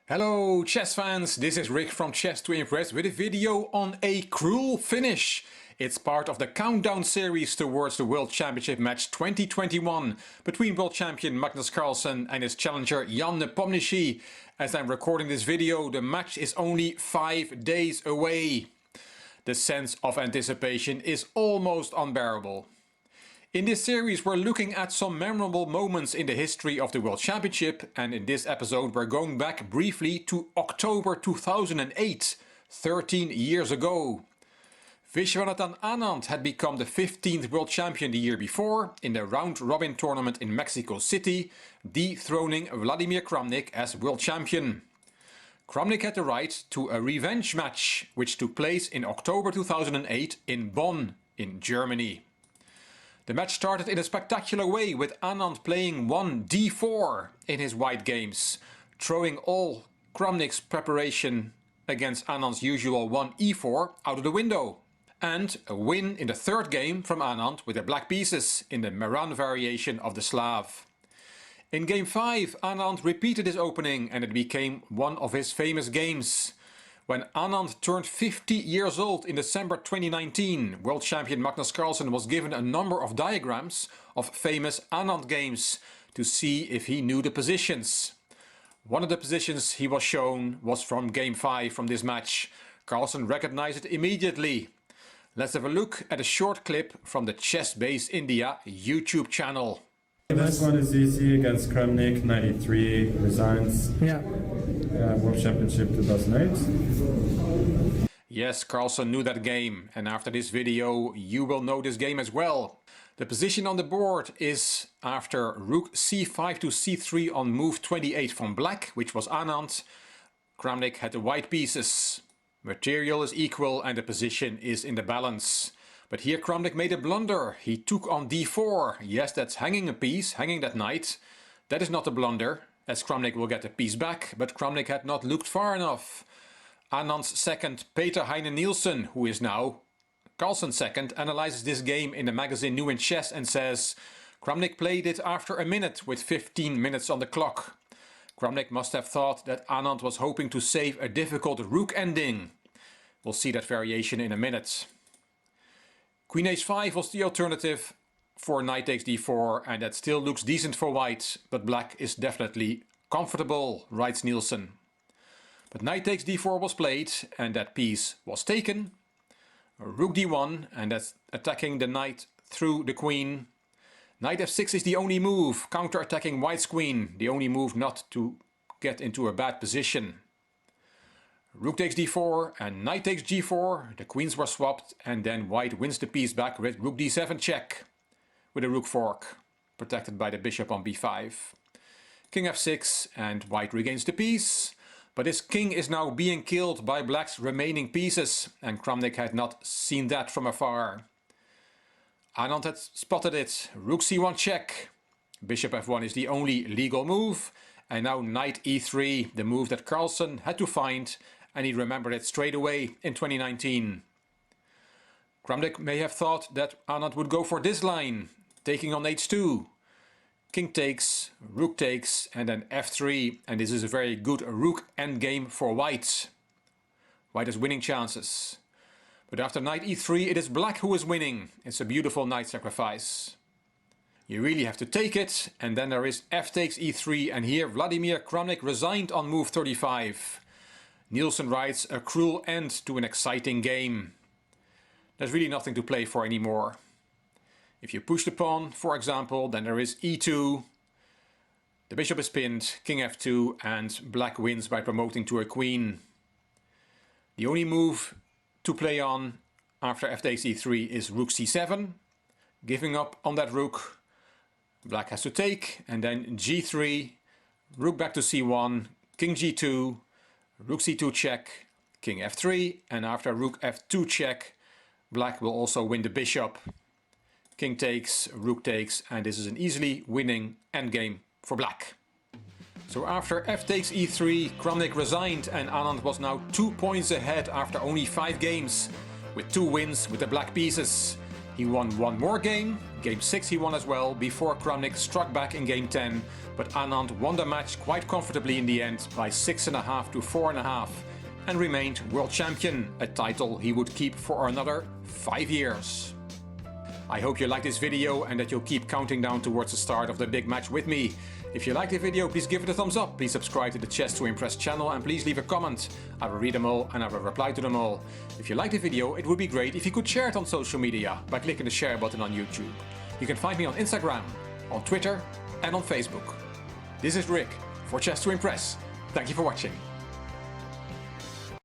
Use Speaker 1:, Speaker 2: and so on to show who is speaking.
Speaker 1: Hello chess fans, this is Rick from Chess to Impress with a video on a cruel finish. It's part of the countdown series towards the World Championship match 2021 between World Champion Magnus Carlsen and his challenger Carlsen-Nepomniachtchi. As I'm recording this video, the match is only 5 days away. The sense of anticipation is almost unbearable. In this series we're looking at some memorable moments in the history of the World Championship, and in this episode we're going back briefly to October 2008, 13 years ago. Viswanathan Anand had become the 15th World Champion the year before in the round-robin tournament in Mexico City, dethroning Vladimir Kramnik as World Champion. Kramnik had the right to a revenge match, which took place in October 2008 in Bonn, in Germany. The match started in a spectacular way with Anand playing 1d4 in his white games, throwing all Kramnik's preparation against Anand's usual 1e4 out of the window. And a win in the third game from Anand with the black pieces in the Meran variation of the Slav. In game 5 Anand repeated his opening and it became one of his famous games. When Anand turned 50 years old in December 2019, World Champion Magnus Carlsen was given a number of diagrams of famous Anand games to see if he knew the positions. One of the positions he was shown was from game 5 from this match. Carlsen recognized it immediately. Let's have a look at a short clip from the Chess Base India YouTube channel.
Speaker 2: This one is easy against Kramnik, 93, resigns. World Championship 2008.
Speaker 1: Yes, Carlsen knew that game, and after this video you will know this game as well. The position on the board is after rook c5 to c3 on move 28 from black, which was Anand. Kramnik had the white pieces. Material is equal and the position is in the balance. But here Kramnik made a blunder. He took on d4. Yes, that's hanging a piece, hanging that knight. That is not a blunder, as Kramnik will get the piece back, but Kramnik had not looked far enough. Anand's second, Peter Heine Nielsen, who is now Carlsen's second, analyzes this game in the magazine New in Chess and says Kramnik played it after a minute with 15 minutes on the clock. Kramnik must have thought that Anand was hoping to save a difficult rook ending. We'll see that variation in a minute. Queen h5 was the alternative for knight takes d4, and that still looks decent for white, but black is definitely comfortable, writes Nielsen. But knight takes d4 was played and that piece was taken. Rook d1, and that's attacking the knight through the queen. Knight f6 is the only move, counter-attacking white's queen, the only move not to get into a bad position. Rook takes d4 and knight takes g4, the queens were swapped, and then white wins the piece back with rook d7 check, with a rook fork, protected by the bishop on b5. King f6 and white regains the piece, but his king is now being killed by black's remaining pieces, and Kramnik had not seen that from afar. Anand had spotted it, rook c1 check. Bishop f1 is the only legal move, and now knight e3, the move that Carlsen had to find, and he remembered it straight away in 2019. Kramnik may have thought that Anand would go for this line, taking on h2. King takes, rook takes, and then f3, and this is a very good rook endgame for white. White has winning chances. But after knight e3 it is black who is winning. It's a beautiful knight sacrifice. You really have to take it, and then there is f takes e3, and here Vladimir Kramnik resigned on move 35. Nielsen writes a cruel end to an exciting game. There's really nothing to play for anymore. If you push the pawn, for example, then there is e2. The bishop is pinned, king f2, and black wins by promoting to a queen. The only move to play on after f takes e3 is rook c7. Giving up on that rook. Black has to take, and then g3, rook back to c1, king g2, rook c2 check, king f3, and after rook f2 check, black will also win the bishop. King takes, rook takes, and this is an easily winning endgame for black. So after f takes e3, Kramnik resigned and Anand was now 2 points ahead after only 5 games, with 2 wins with the black pieces. He won one more game, game 6 he won as well, before Kramnik struck back in game 10, but Anand won the match quite comfortably in the end by 6.5 to 4.5 and remained world champion, a title he would keep for another 5 years. I hope you liked this video and that you'll keep counting down towards the start of the big match with me. If you liked the video, please give it a thumbs up, please subscribe to the Chess to Impress channel and please leave a comment. I will read them all and I will reply to them all. If you liked the video, it would be great if you could share it on social media by clicking the share button on YouTube. You can find me on Instagram, on Twitter and on Facebook. This is Rick for Chess to Impress. Thank you for watching.